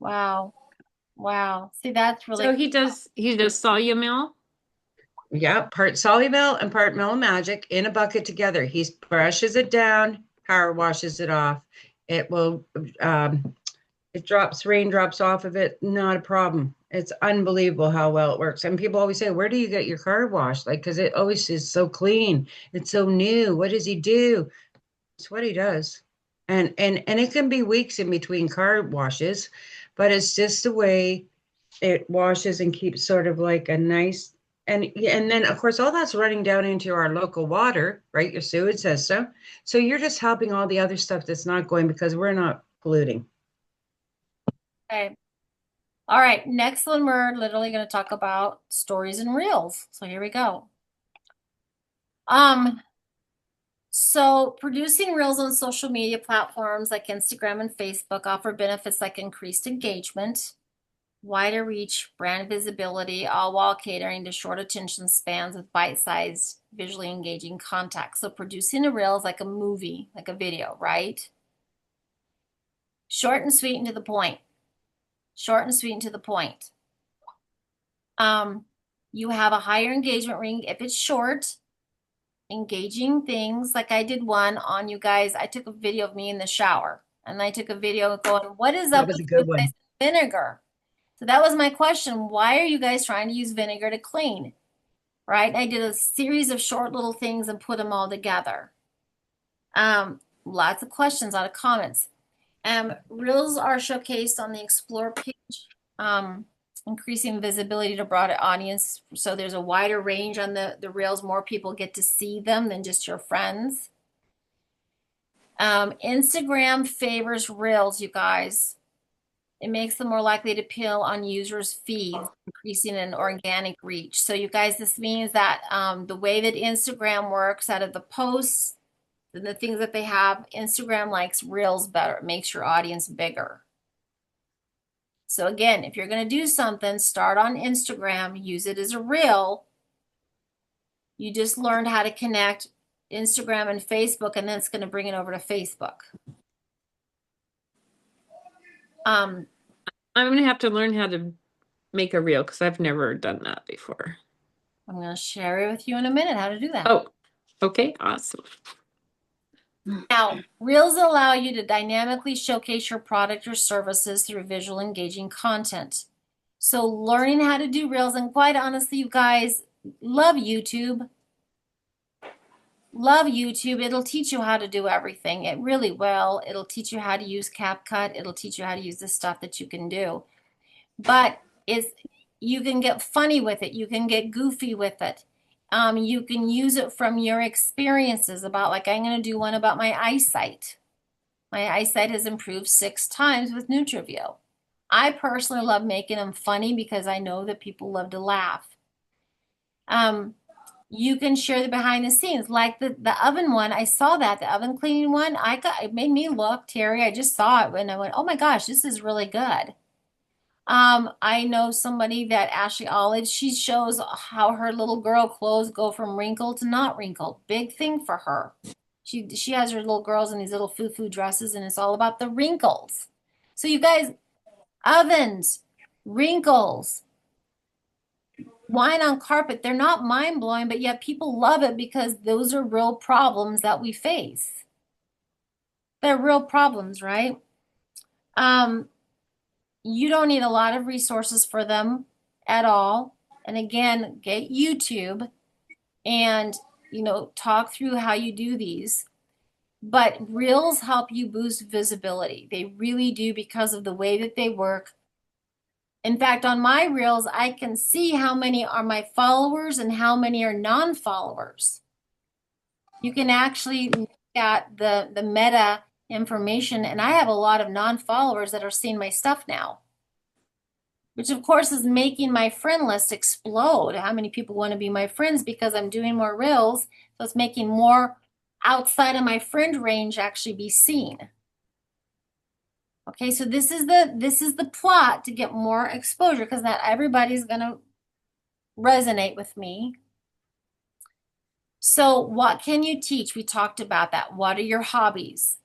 Wow. Wow. See, that's really So he does Solumil. Yeah, part Solumel and part Mellow Magic in a bucket together. He brushes it down, power washes it off. It will, it drops raindrops off of it, not a problem. It's unbelievable how well it works. And people always say, where do you get your car washed? Like, because it always is so clean. It's so new. What does he do? It's what he does. And it can be weeks in between car washes, but it's just the way it washes and keeps sort of like a nice and then of course all that's running down into our local water, right? Your sewage system. So you're just helping all the other stuff that's not going because we're not polluting. okay. All right. Next one, we're literally going to talk about stories and reels. So here we go. So producing reels on social media platforms like Instagram and Facebook offer benefits like increased engagement, wider reach, brand visibility, all while catering to short attention spans with bite-sized, visually engaging content. So producing a reel is like a movie, like a video, right? Short and sweet and to the point. Short and sweet and to the point. You have a higher engagement ring if it's short. engaging things. Like I did one on you guys. I took a video of me in the shower and I took a video going, what is That up was with a good you guys one. and vinegar? So that was my question. Why are you guys trying to use vinegar to clean? Right? I did a series of short little things and put them all together. Lots of questions, a lot of comments. Reels are showcased on the Explore page, increasing visibility to broader audience. So there's a wider range on the Reels. More people get to see them than just your friends. Instagram favors Reels, you guys. It makes them more likely to appeal on users' feeds, increasing an organic reach. So you guys, this means that the way that Instagram works out of the posts and the things that they have, Instagram likes Reels better. It makes your audience bigger. So again, if you're going to do something, start on Instagram, use it as a Reel. You just learned how to connect Instagram and Facebook, and then it's going to bring it over to Facebook. I'm going to have to learn how to make a reel because I've never done that before. I'm going to share it with you in a minute how to do that. Oh, okay, awesome. Now, Reels allow you to dynamically showcase your product or services through visual engaging content. So learning how to do Reels, and quite honestly, you guys, love YouTube. Love YouTube. It'll teach you how to do everything. It really will. It'll teach you how to use CapCut. It'll teach you how to use the stuff that you can do. But you can get funny with it. You can get goofy with it. You can use it from your experiences about, like, I'm going to do one about my eyesight. My eyesight has improved 6 times with NutriView. I personally love making them funny because I know that people love to laugh. You can share the behind the scenes, like the oven one. I saw that, the oven cleaning one. It made me look, Terry. I just saw it and I went, oh my gosh, this is really good. I know somebody that Ashley Olive, she shows how her little girl clothes go from wrinkled to not wrinkled. Big thing for her. She has her little girls in these little foo-foo dresses, and it's all about the wrinkles. So you guys, ovens, wrinkles, wine on carpet, they're not mind-blowing, but yet people love it because those are real problems that we face. They're real problems, right? You don't need a lot of resources for them at all. And again, get YouTube and, talk through how you do these. But Reels help you boost visibility. They really do, because of the way that they work. In fact, on my Reels, I can see how many are my followers and how many are non-followers. You can actually look at the meta information, and I have a lot of non-followers that are seeing my stuff now, which of course is making my friend list explode. How many people want to be my friends because I'm doing more Reels, so it's making more outside of my friend range actually be seen. Okay, so this is the plot to get more exposure, because not everybody's gonna resonate with me. So what can you teach? We talked about that. What are your hobbies?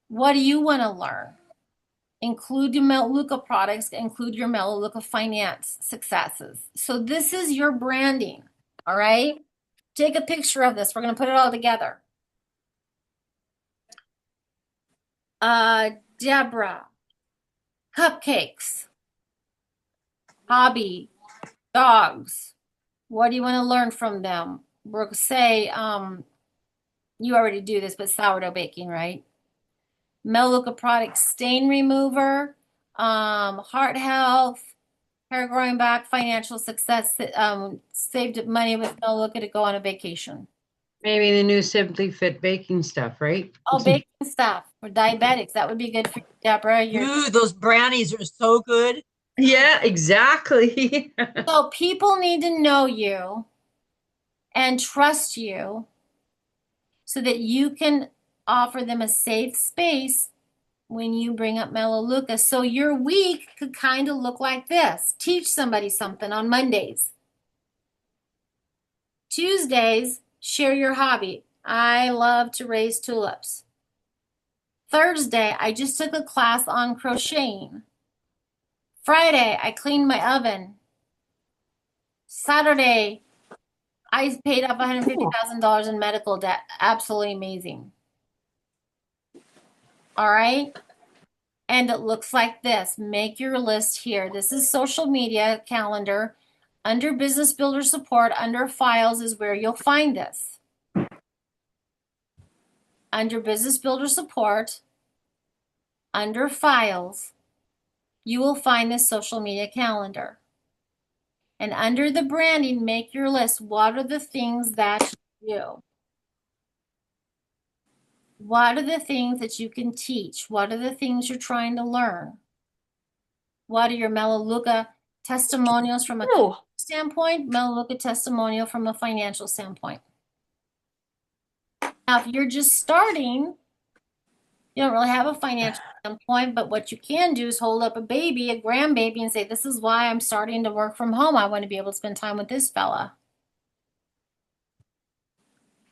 What do you want to learn? Include your Melaleuca products, include your Melaleuca finance successes. So this is your branding, all right? Take a picture of this. We're going to put it all together. Deborah, cupcakes, hobby, dogs. What do you want to learn from them? We're say, you already do this, but sourdough baking, right? Melaleuca products, stain remover, heart health, hair growing back, financial success, saved money with Melaleuca to go on a vacation. Maybe the new Simply Fit baking stuff, right? Oh, baking stuff for diabetics. That would be good for you, Deborah. Ooh, those brownies are so good. Yeah, exactly. So people need to know you and trust you so that you can offer them a safe space when you bring up Melaleuca. So your week could kind of look like this. Teach somebody something on Mondays. Tuesdays, share your hobby. I love to raise tulips. Thursday, I just took a class on crocheting. Friday, I cleaned my oven. Saturday, I paid off $150,000 in medical debt. Absolutely amazing. All right. And it looks like this. Make your list here. This is social media calendar. Under Business Builder Support, under Files is where you'll find this. Under Business Builder Support, under Files, you will find this social media calendar. And under the branding, make your list. What are the things that you do? What are the things that you can teach? What are the things you're trying to learn? What are your Melaleuca testimonials from a Oh, standpoint? Melaleuca testimonial from a financial standpoint. Now, if you're just starting, you don't really have a financial standpoint, but what you can do is hold up a baby, a grandbaby, and say, this is why I'm starting to work from home. I want to be able to spend time with this fella.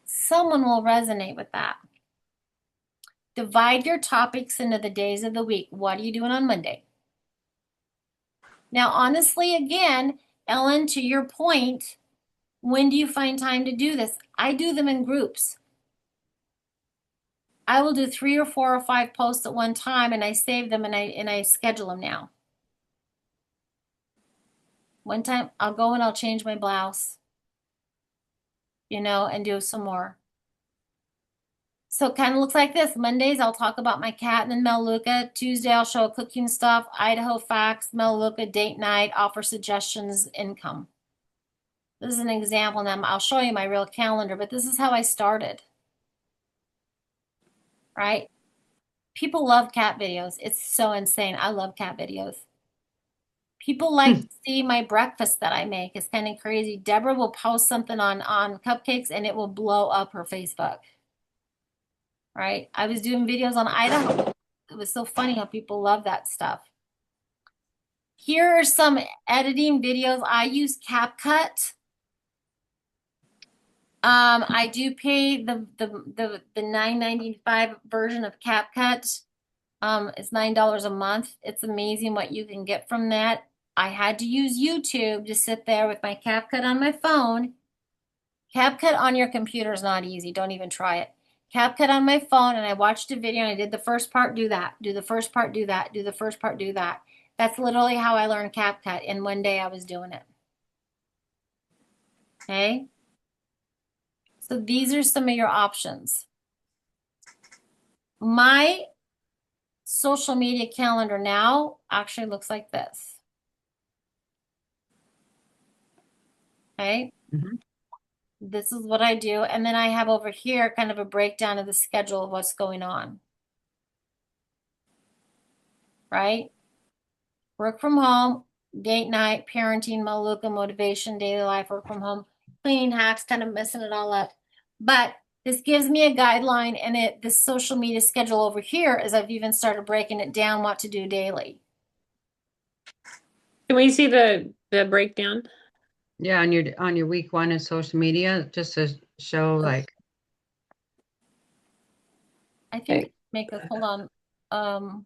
Someone will resonate with that. Divide your topics into the days of the week. What are you doing on Monday? Now, honestly, again, Ellen, to your point, when do you find time to do this? I do them in groups. I will do 3 or 4 or 5 posts at one time, and I save them and I schedule them now. One time I'll go and I'll change my blouse, and do some more. So it kind of looks like this. Mondays, I'll talk about my cat and then Melaleuca. Tuesday, I'll show cooking stuff, Idaho facts, Melaleuca, date night, offer suggestions, income. This is an example, and I'll show you my real calendar, but this is how I started. Right? People love cat videos. It's so insane. I love cat videos. People like to see my breakfast that I make. It's kind of crazy. Deborah will post something on cupcakes and it will blow up her Facebook. Right? I was doing videos on Idaho. It was so funny how people love that stuff. Here are some editing videos. I use CapCut. I do pay the $9.95 version of CapCut. It's $9 a month. It's amazing what you can get from that. I had to use YouTube to sit there with my CapCut on my phone. CapCut on your computer is not easy. Don't even try it. CapCut on my phone, and I watched a video and I did the first part, do that, do the first part, do that, do the first part, do that. That's literally how I learned CapCut, and one day I was doing it. Okay? So these are some of your options. My social media calendar now actually looks like this. Okay? Mhm. This is what I do. And then I have over here kind of a breakdown of the schedule of what's going on. Right? Work from home, date night, parenting, Melaleuca, motivation, daily life, work from home, cleaning hacks, kind of messing it all up. But this gives me a guideline, and this social media schedule over here is I've even started breaking it down what to do daily. can we see the breakdown? Yeah, on your week 1 of social media, just to show like. I think Okay. hold on.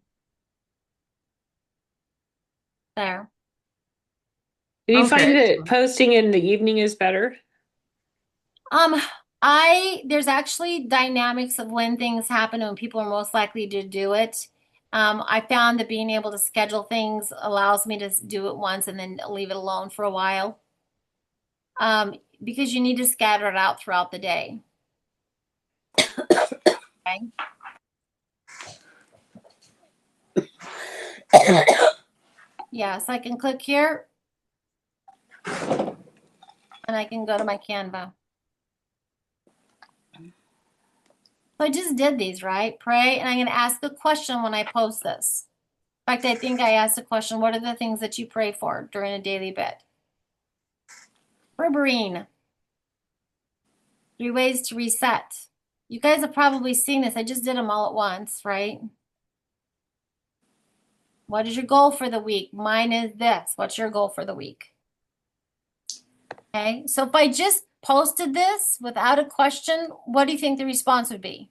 There. Do you Okay. find that posting in the evening is better? There's actually dynamics of when things happen and when people are most likely to do it. I found that being able to schedule things allows me to do it once and then leave it alone for a while. Because you need to scatter it out throughout the day. Okay. Yeah, so I can click here and I can go to my Canva. So I just did these, right? Pray, and I'm going to ask a question when I post this. In fact, I think I asked a question, what are the things that you pray for during a daily bit? Berberine. 3 ways to reset. You guys have probably seen this. I just did them all at once, right? What is your goal for the week? Mine is this. What's your goal for the week? Okay, so if I just posted this without a question, what do you think the response would be?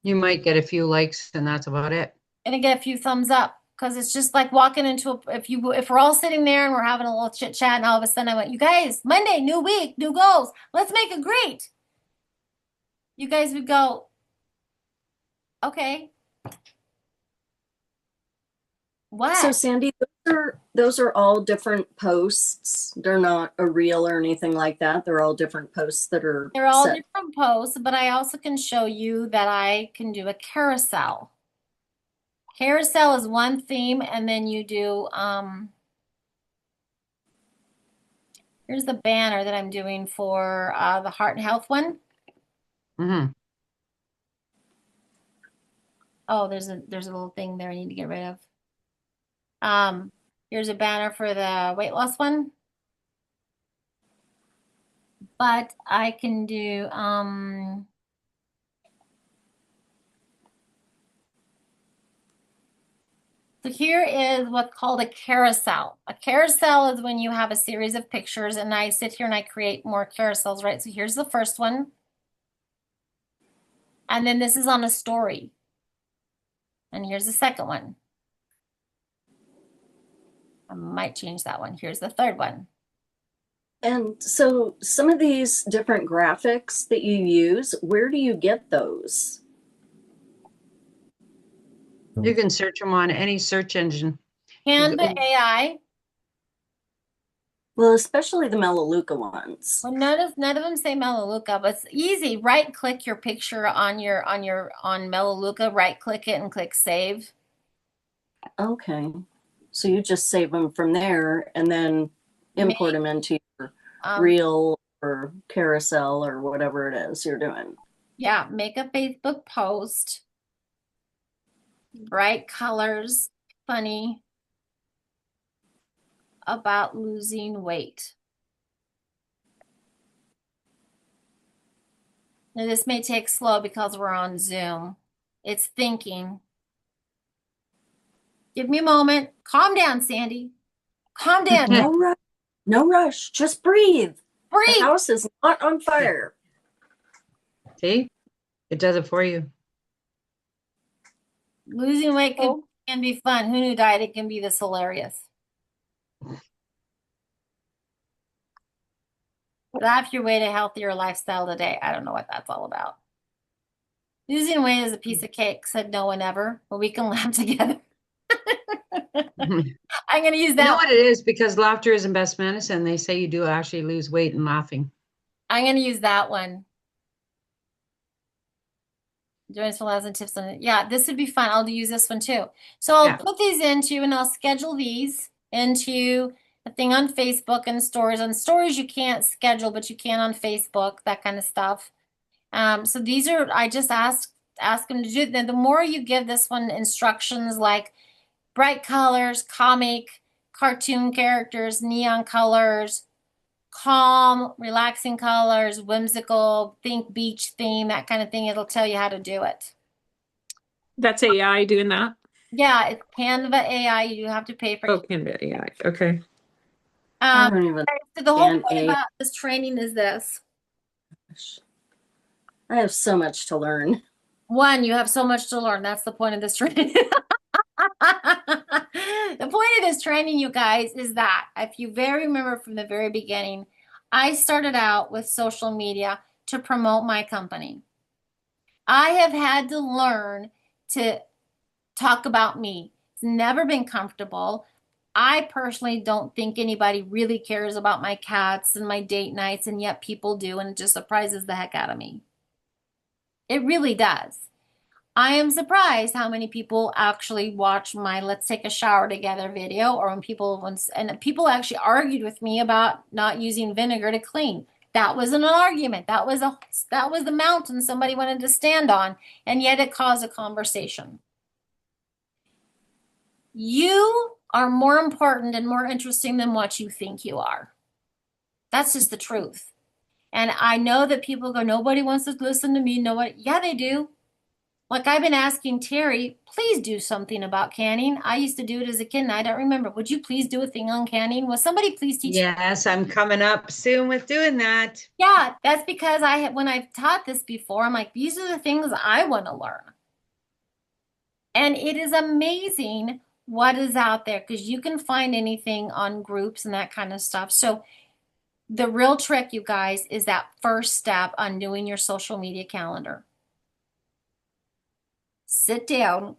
You might get a few likes and that's about it. And I get a few thumbs up. because it's just like walking into if we're all sitting there and we're having a little chit chat, and all of a sudden I went, you guys, Monday, new week, new goals. Let's make it great. You guys would go, okay. What? So Sandy, those are all different posts. They're not a reel or anything like that. They're all different posts that are They're all set. different posts, but I also can show you that I can do a carousel. Carousel is one theme, and then you do, here's the banner that I'm doing for the heart and health one. Hmm. Oh, there's a little thing there I need to get rid of. Here's a banner for the weight loss one. But I can do so here is what's called a carousel. A carousel is when you have a series of pictures, and I sit here and I create more carousels, right? So here's the first one. And then this is on a story. And here's the second one. I might change that one. Here's the third one. And so some of these different graphics that you use, where do you get those? You can search them on any search engine. Canva AI. Well, especially the Melaleuca ones. Well, none of them say Melaleuca, but it's easy. Right click your picture on Melaleuca, right click it and click save. Okay. So you just save them from there and then import them into your reel or carousel or whatever it is you're doing. Yeah, make a Facebook post. Bright colors, funny, about losing weight. Now this may take slow because we're on Zoom. It's thinking. Give me a moment. Calm down, Sandy. Calm down. No rush. No rush. Just breathe. The Breathe. house is not on fire. See, it does it for you. Losing weight can be fun. Who knew dieting can be this hilarious? Laugh your way to healthier lifestyle today. I don't know what that's all about. Losing weight is a piece of cake, said no one ever, but we can laugh together. I'm going to use You that. know what it is? Because laughter isn't best medicine. They say you do actually lose weight in laughing. I'm going to use that one. Join some lessons and tips on it. Yeah, this would be fun. I'll use this one too. So I'll put these into, and I'll schedule these into a thing on Facebook and stories. On stories, you can't schedule, but you can on Facebook, that kind of stuff. So these are, I just ask them to do. Then the more you give this one instructions like bright colors, comic, cartoon characters, neon colors, calm, relaxing colors, whimsical, think beach theme, that kind of thing, it'll tell you how to do it. That's AI doing that? Yeah, it's Canva AI. You do have to pay for Oh, Canva AI. Okay. I don't even. So the whole Can point about this training is this. I have so much to learn. One, you have so much to learn. That's the point of this training. The point of this training, you guys, is that if you very remember from the very beginning, I started out with social media to promote my company. I have had to learn to talk about me. It's never been comfortable. I personally don't think anybody really cares about my cats and my date nights, and yet people do, and it just surprises the heck out of me. It really does. I am surprised how many people actually watch my "Let's Take a Shower Together" video, or when people actually argued with me about not using vinegar to clean. That wasn't an argument. That was the mountain somebody wanted to stand on, and yet it caused a conversation. You are more important and more interesting than what you think you are. That's just the truth. And I know that people go, nobody wants to listen to me. Nobody. Yeah, they do. Like I've been asking Terry, please do something about canning. I used to do it as a kid and I don't remember. Would you please do a thing on canning? Will somebody please teach me? Yes, I'm coming up soon with doing that. Yeah, that's because when I've taught this before, I'm like, these are the things I want to learn. And it is amazing what is out there, because you can find anything on groups and that kind of stuff. So the real trick, you guys, is that first step on doing your social media calendar. Sit down.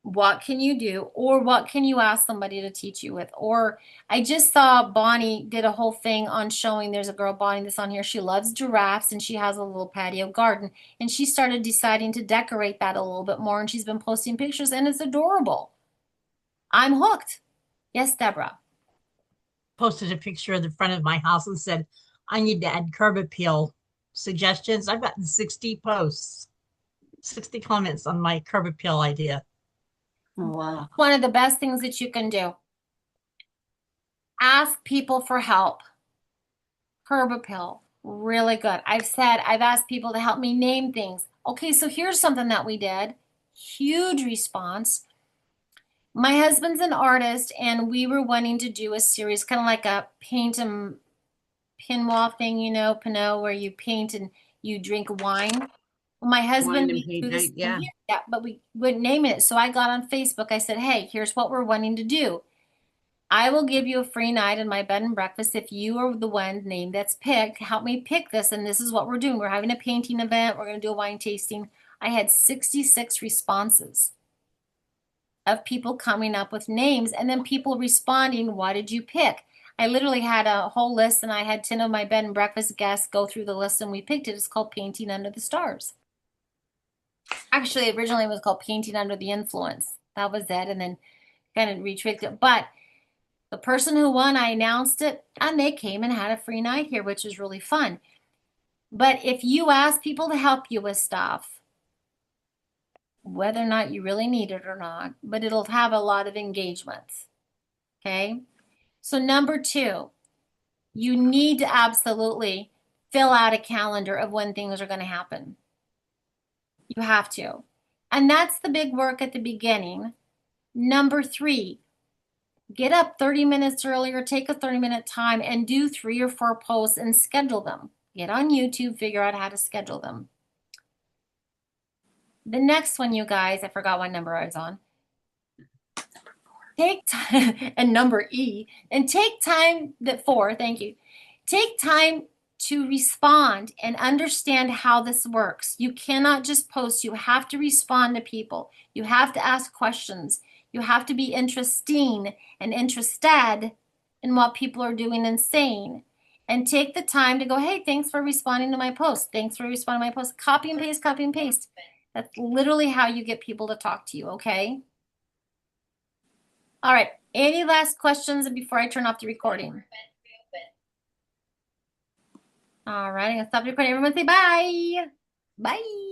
What can you do, or what can you ask somebody to teach you with? Or I just saw Bonnie did a whole thing on showing, there's a girl, Bonnie, that's on here. She loves giraffes and she has a little patio garden, and she started deciding to decorate that a little bit more, and she's been posting pictures and it's adorable. I'm hooked. Yes, Deborah. Posted a picture of the front of my house and said, I need to add curb appeal suggestions. I've gotten 60 posts, 60 comments on my curb appeal idea. Oh, wow. One of the best things that you can do. Ask people for help. Curb appeal, really good. I've asked people to help me name things. Okay, so here's something that we did. Huge response. My husband's an artist, and we were wanting to do a series, kind of like a paint and pinwall thing, Pinot, where you paint and you drink wine. Well, my husband, Wine and we paint do this night, yeah. yeah, but we wouldn't name it. So I got on Facebook. I said, hey, here's what we're wanting to do. I will give you a free night in my bed and breakfast if you are the one name that's picked. Help me pick this, and this is what we're doing. We're having a painting event. We're going to do a wine tasting. I had 66 responses of people coming up with names, and then people responding, what did you pick? I literally had a whole list, and I had 10 of my bed and breakfast guests go through the list, and we picked it. It's called Painting Under the Stars. Actually, originally it was called Painting Under the Influence. That was it, and then kind of retweaked it. But the person who won, I announced it, and they came and had a free night here, which is really fun. But if you ask people to help you with stuff, whether or not you really need it or not, but it'll have a lot of engagements. Okay? So number 2, you need to absolutely fill out a calendar of when things are going to happen. You have to. And that's the big work at the beginning. Number 3, get up 30 minutes earlier, take a 30-minute time and do 3 or 4 posts and schedule them. Get on YouTube, figure out how to schedule them. The next one, you guys, I forgot what number I was on. Take time, and number E, and take time, that 4, thank you. Take time to respond and understand how this works. You cannot just post, you have to respond to people. You have to ask questions. You have to be interesting and interested in what people are doing and saying. And take the time to go, hey, thanks for responding to my post. Thanks for responding to my post. Copy and paste, copy and paste. That's literally how you get people to talk to you, okay? All right. Any last questions before I turn off the recording? All right. I'm going to stop the recording. Everyone say bye. Bye.